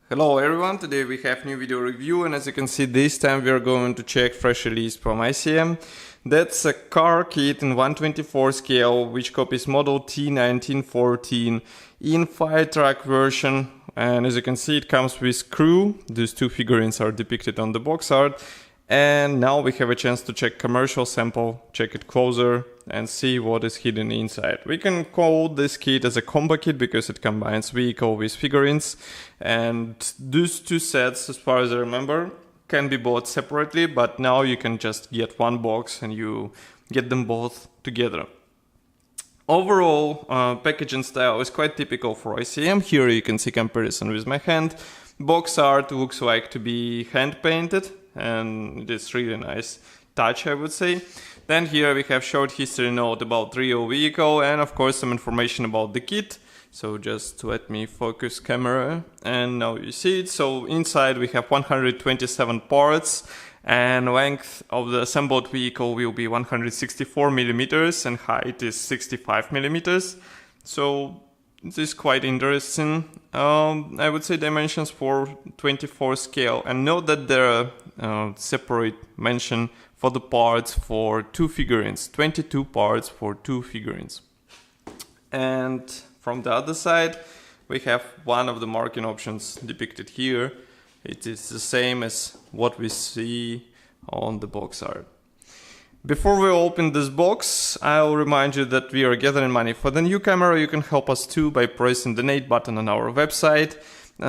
Hello everyone, today we have new video review, and as you can see this time we are going to check fresh release from ICM. That's a car kit in 1/24 scale which copies model T1914 in firetruck version, and as you can see it comes with Sprue. These two figurines are depicted on the box art, and now we have a chance to check commercial sample, check it closer and see what is hidden inside. We can call this kit as a combo kit because it combines vehicle with figurines, and these two sets, as far as I remember, can be bought separately, but now you can just get one box and you get them both together. Overall, packaging style is quite typical for ICM. Here you can see comparison with my hand. Box art looks like to be hand painted, and it is really nice touch, I would say. Then here we have short history note about real vehicle and of course some information about the kit. So just let me focus camera, and now you see it. So inside we have 127 parts, and length of the assembled vehicle will be 164 millimeters and height is 65 millimeters. So this is quite interesting. I would say dimensions for 24 scale, and note that there are separate mention for the parts for two figurines, 22 parts for two figurines. And from the other side we have one of the marking options depicted here. It is the same as what we see on the box art. Before we open this box, I'll remind you that we are gathering money for the new camera. You can help us too by pressing the donate button on our website.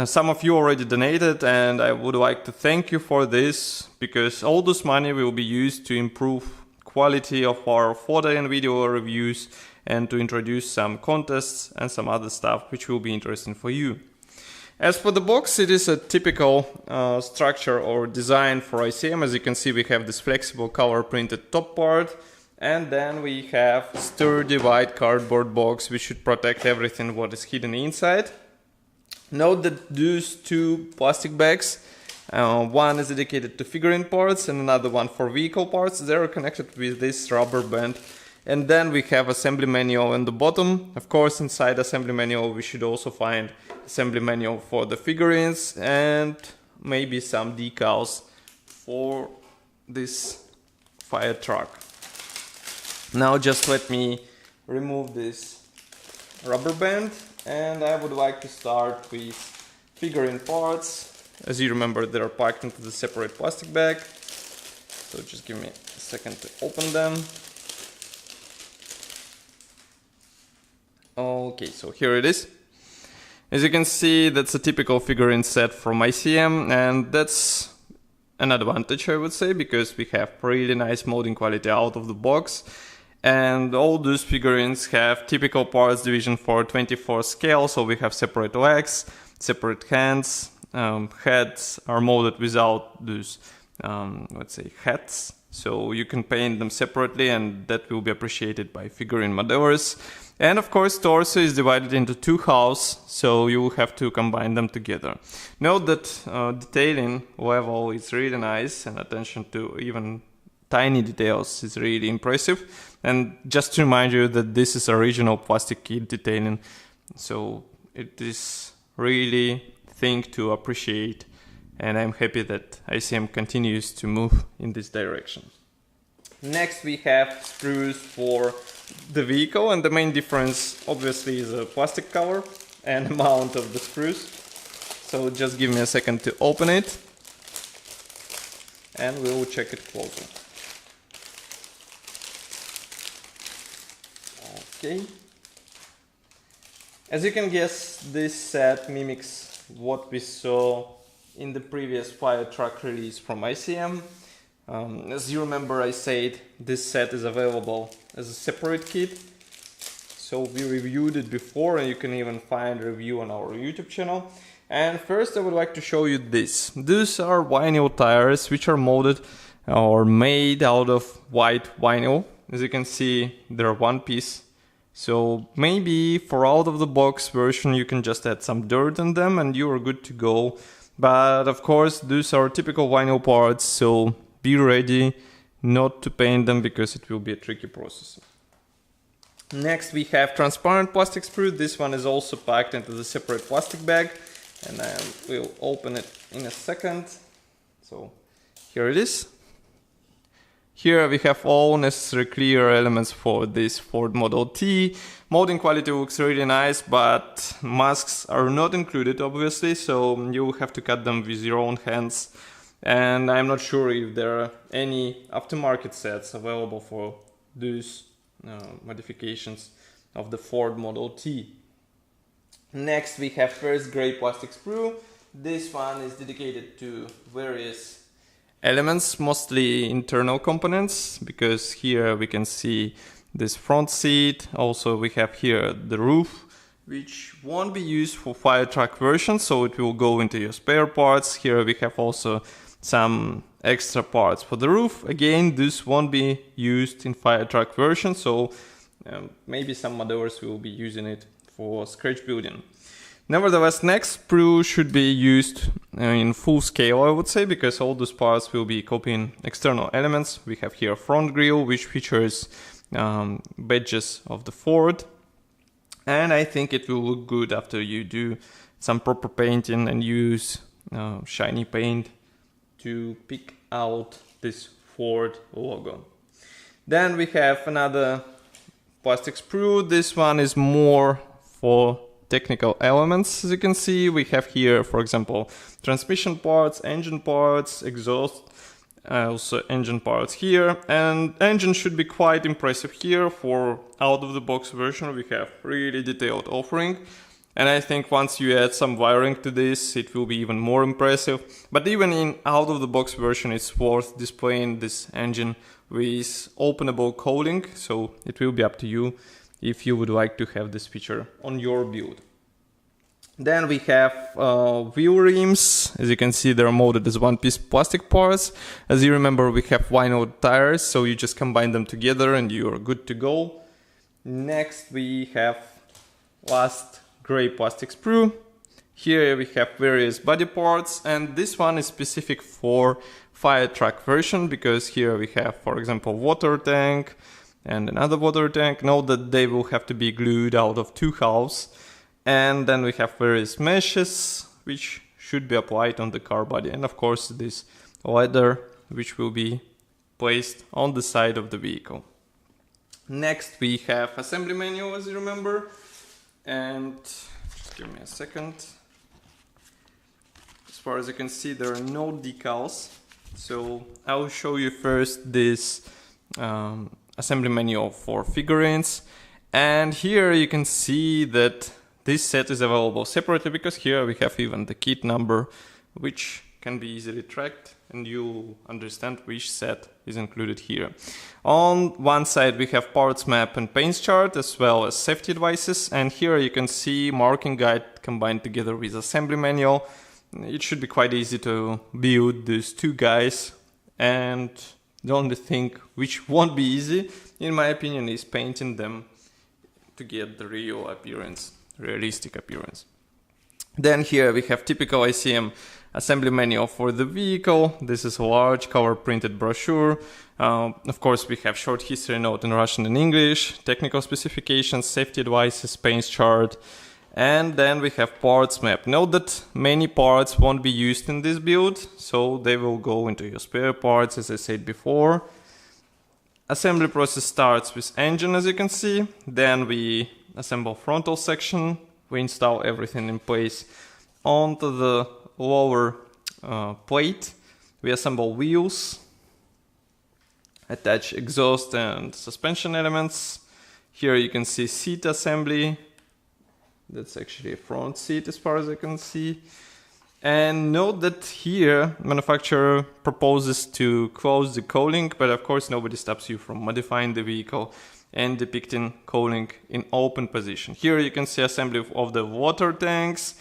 Some of you already donated, and I would like to thank you for this, because all this money will be used to improve quality of our photo and video reviews and to introduce some contests and some other stuff which will be interesting for you. As for the box, it is a typical structure or design for ICM. As you can see, we have this flexible color printed top part, and then we have sturdy white cardboard box which should protect everything what is hidden inside. Note that these two plastic bags, one is dedicated to figurine parts and another one for vehicle parts. They are connected with this rubber band. And then we have assembly manual on the bottom. Of course, inside assembly manual we should also find assembly manual for the figurines and maybe some decals for this fire truck. Now just let me remove this rubber band, and I would like to start with figurine parts. As you remember, they are packed into the separate plastic bag. So just give me a second to open them. Okay, so here it is. As you can see, that's a typical figurine set from ICM, and that's an advantage, I would say, because we have really nice molding quality out of the box. And all those figurines have typical parts division for 24 scale, so we have separate legs, separate hands, heads are molded without those, let's say, heads. So you can paint them separately, and that will be appreciated by figurine modelers. And of course, torso is divided into two halves, so you will have to combine them together. Note that detailing level is really nice, and attention to even tiny details is really impressive. And just to remind you that this is original plastic kit detailing, so it is really thing to appreciate, and I'm happy that ICM continues to move in this direction. Next we have sprues for the vehicle, and the main difference obviously is the plastic cover and amount of the sprues. So just give me a second to open it and we will check it closer. Okay. As you can guess, this set mimics what we saw in the previous fire truck release from ICM. As you remember, I said this set is available as a separate kit. So we reviewed it before, and you can even find a review on our YouTube channel. And first I would like to show you this. These are vinyl tires which are molded or made out of white vinyl. As you can see, they're one piece. So maybe for out of the box version you can just add some dirt on them and you are good to go. But of course these are typical vinyl parts, so be ready not to paint them because it will be a tricky process. Next we have transparent plastic sprue. This one is also packed into the separate plastic bag. and I will open it in a second. So here it is. Here we have all necessary clear elements for this Ford Model T. Molding quality looks really nice, but masks are not included obviously, so you will have to cut them with your own hands. And I'm not sure if there are any aftermarket sets available for these modifications of the Ford Model T. Next we have first gray plastic sprue. This one is dedicated to various elements, mostly internal components, because here we can see this front seat. Also we have here the roof, which won't be used for fire truck version, so it will go into your spare parts. Here we have also some extra parts for the roof. Again, this won't be used in fire truck version, so maybe some modelers will be using it for scratch building. Nevertheless, next sprue should be used in full scale, I would say, because all those parts will be copying external elements. We have here front grille, which features badges of the Ford, and I think it will look good after you do some proper painting and use shiny paint to pick out this Ford logo. Then we have another plastic sprue. This one is more for technical elements. As you can see, we have here, for example, transmission parts, engine parts, exhaust, also engine parts here, and engine should be quite impressive here. For out-of-the-box version we have really detailed offering, and I think once you add some wiring to this it will be even more impressive. But even in out-of-the-box version it's worth displaying this engine with openable cowling, so it will be up to you if you would like to have this feature on your build. Then we have wheel rims. As you can see, they're molded as one-piece plastic parts. As you remember, we have vinyl tires, so you just combine them together and you're good to go. Next we have last gray plastic sprue. Here we have various body parts, and this one is specific for fire truck version, because here we have, for example, water tank and another water tank. Note that they will have to be glued out of two halves. And then we have various meshes which should be applied on the car body, and of course this ladder which will be placed on the side of the vehicle. Next we have assembly manual, as you remember, and just give me a second. As far as you can see, there are no decals, so I will show you first this assembly manual for figurines. And here you can see that this set is available separately, because here we have even the kit number, which can be easily tracked, and you'll understand which set is included here. On one side we have parts map and paints chart, as well as safety devices, and here you can see marking guide combined together with assembly manual. It should be quite easy to build these two guys, and the only thing which won't be easy, in my opinion, is painting them to get the real appearance, realistic appearance. Then here we have typical ICM assembly manual for the vehicle. This is a large color printed brochure. Of course we have short history note in Russian and English, technical specifications, safety devices, paints chart, and then we have parts map. Note that many parts won't be used in this build, so they will go into your spare parts, as I said before. Assembly process starts with engine, as you can see. Then we assemble frontal section. We install everything in place onto the lower plate. We assemble wheels, attach exhaust and suspension elements. Here you can see seat assembly. That's actually a front seat as far as I can see. And note that here manufacturer proposes to close the cowling, but of course nobody stops you from modifying the vehicle and depicting cowling in open position. Here you can see assembly of the water tanks.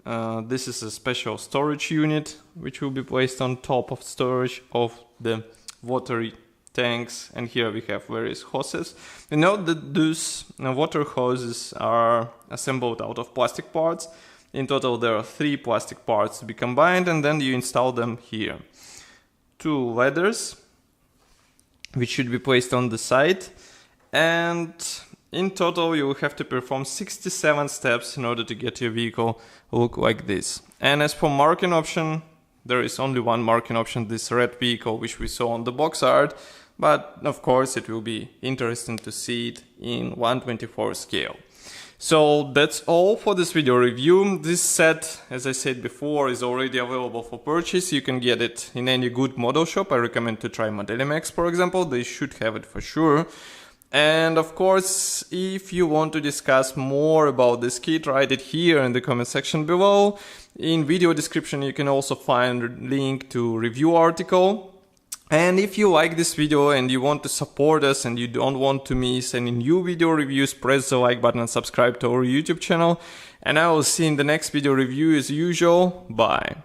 This is a special storage unit which will be placed on top of storage of the water tanks, and here we have various hoses. And note that these water hoses are assembled out of plastic parts. In total there are 3 plastic parts to be combined, and then you install them here. 2 ladders which should be placed on the side, and In total, you will have to perform 67 steps in order to get your vehicle look like this. And as for marking option, there is only one marking option, this red vehicle which we saw on the box art, but of course it will be interesting to see it in 1/24 scale. So that's all for this video review. This set, as I said before, is already available for purchase. You can get it in any good model shop. I recommend to try Modelimex, for example. They should have it for sure. And of course, if you want to discuss more about this kit, write it here in the comment section below. In video description, you can also find a link to review article. And if you like this video and you want to support us and you don't want to miss any new video reviews, press the like button and subscribe to our YouTube channel. And I will see you in the next video review as usual. Bye.